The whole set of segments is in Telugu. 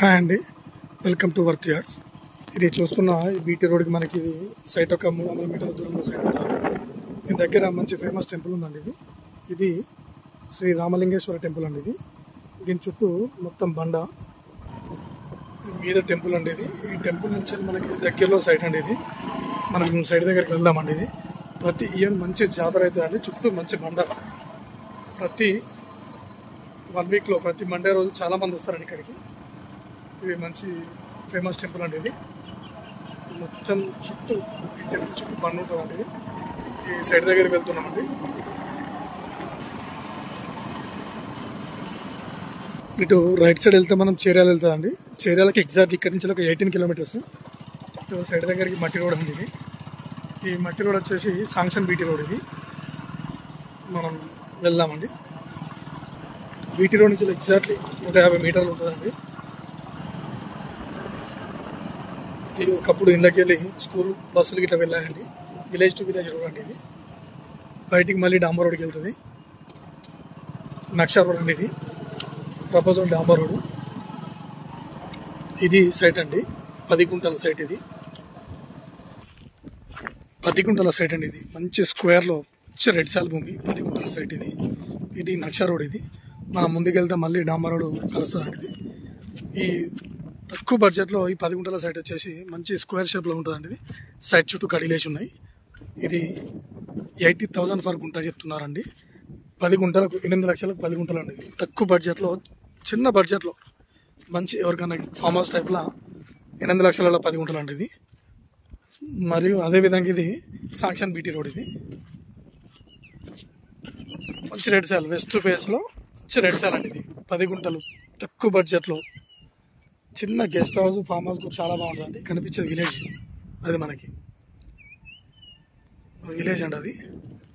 హాయ్ అండి, వెల్కమ్ టు వర్త్ యార్డ్స్. ఇది చూస్తున్న ఈ బీటీ రోడ్కి మనకి ఇది సైట్ ఒక 300 మీటర్ల దూరంలో సైట్ ఉంటుంది. దీని దగ్గర మంచి ఫేమస్ టెంపుల్ ఉందండి. ఇది శ్రీ రామలింగేశ్వర టెంపుల్ అండి. దీని చుట్టూ మొత్తం బండ మీద టెంపుల్ అండి. ఈ టెంపుల్ నుంచి మనకి దగ్గరలో సైట్ అండి. మనం సైట్ దగ్గరికి వెళ్దామండి. ప్రతి ఇయర్ మంచి జాతర అవుతుంది అండి. చుట్టూ మంచి బండ. ప్రతి 1 వీక్లో ప్రతి మండే రోజు చాలా మంది వస్తారండి ఇక్కడికి. ఇది మంచి ఫేమస్ టెంపుల్ అండి. ఇది మొత్తం చుట్టూ ఈ టెంపుల్ చుట్టూ బండ ఉంటుందండి. ఈ సైడ్ దగ్గరికి వెళ్తున్నామండి. ఇటు రైట్ సైడ్ వెళ్తే మనం చేర్యాల వెళ్తుందండి. చేర్యాలకి ఎగ్జాక్ట్ ఇక్కడి నుంచి ఒక 18 కిలోమీటర్స్. ఇటు సైడ్ దగ్గరికి మట్టి రోడ్ అండి. ఈ మట్టి రోడ్ వచ్చేసి సాంక్షన్ బీటీ రోడ్. ఇది మనం వెళ్దామండి. బీటీ రోడ్ నుంచి ఎగ్జాక్ట్లీ 150 మీటర్లు ఉంటుందండి. ఇది ఒకప్పుడు ఇండ్లకి వెళ్ళి స్కూల్ బస్సులు గిట్లా వెళ్ళాయండి. విలేజ్ టు విలేజ్ రోడ్ అండి. ఇది బయటికి మళ్ళీ డాంబర్ రోడ్కి వెళ్తుంది. నక్షా రోడ్ అండి. ఇది ప్రపోజల్ డాంబర్ రోడ్. ఇది సైట్ అండి, 10 గుంటల సైట్. ఇది 10 గుంటల సైట్ అండి. ఇది మంచి స్క్వేర్లో మంచి రెడ్ సాల్ భూమి, 10 గుంటల సైట్. ఇది నక్షా రోడ్. ఇది మనం ముందుకెళ్తే మళ్ళీ డాంబర్ రోడ్ కలుస్తుందండి. ఈ తక్కువ బడ్జెట్లో ఈ 10 గుంటల సైట్ వచ్చేసి మంచి స్క్వేర్ షేప్లో ఉంటుందండి. ఇది సైట్ చుట్టూ కడిలేసి ఉన్నాయి. ఇది 80,000 ఫర్ గుంట చెప్తున్నారండి. 10 గుంటలకు 8 లక్షలకు 10 గుంటలు అండి. తక్కువ బడ్జెట్లో, చిన్న బడ్జెట్లో మంచి ఎవరికైనా ఫామ్ హౌస్ టైప్లో 8 లక్షలలో 10 గుంటలు అండి. ఇది మరియు అదేవిధంగా ఇది సాంక్షన్ బీటీ రోడ్. ఇది మంచి రెడ్ సాల్ వెస్ట్ ఫేస్లో మంచి రెడ్ సాల్ అండి. ఇది 10 గుంటలు తక్కువ బడ్జెట్లో చిన్న గెస్ట్ హౌస్, ఫామ్ హౌస్ చాలా బాగుంటుందండి. కనిపించేది విలేజ్, అది మనకి విలేజ్ అండి. అది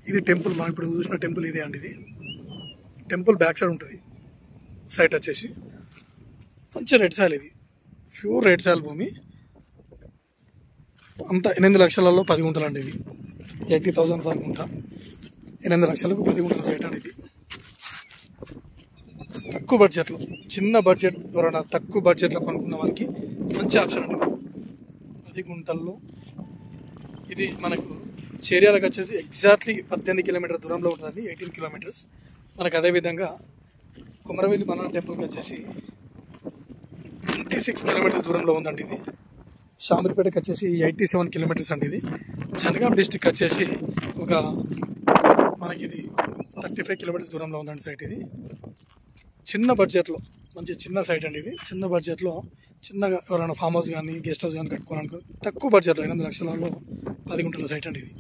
ఇది టెంపుల్, మనం ఇప్పుడు చూసిన టెంపుల్ ఇదే అండి. ఇది టెంపుల్ బ్యాక్ సైడ్ ఉంటుంది. సైట్ వచ్చేసి మంచి రెడ్ సాల్. ఇది ప్యూర్ రెడ్ సాల్ భూమి. అంతా 8 లక్షలలో 10 గుంటలు అండి. ఇది 80,000 ఫర్ గుంట, 8 లక్షలకు 10 గుంటల సైట్ అండి. ఇది తక్కువ బడ్జెట్లో, చిన్న బడ్జెట్ ఎవరైనా తక్కువ బడ్జెట్లో కొనుక్కున్న వారికి మంచి ఆప్షన్ అండి. 10 గుంటల్లో ఇది మనకు చేర్యాలకు వచ్చేసి ఎగ్జాక్ట్లీ 18 కిలోమీటర్ దూరంలో ఉంటుందండి. 18 కిలోమీటర్స్. మనకు అదేవిధంగా కుమరవెల్లి మన టెంపుల్కి వచ్చేసి 26 కిలోమీటర్స్ దూరంలో ఉందండి. ఇది షామీర్పేటకి వచ్చేసి 87 కిలోమీటర్స్ అండి. ఇది జనగాం డిస్టిక్ వచ్చేసి ఒక మనకి ఇది 35 కిలోమీటర్స్ దూరంలో ఉందండి సైట్. ఇది చిన్న బడ్జెట్లో మంచి చిన్న సైట్ అండి. ఇది చిన్న బడ్జెట్లో చిన్నగా ఎవరైనా ఫామ్ హౌస్ కానీ గెస్ట్ హౌస్ కానీ కట్టుకోవాలనుకో తక్కువ బడ్జెట్లో 8 లక్షలలో 10 గుంటల సైట్ అండి. ఇది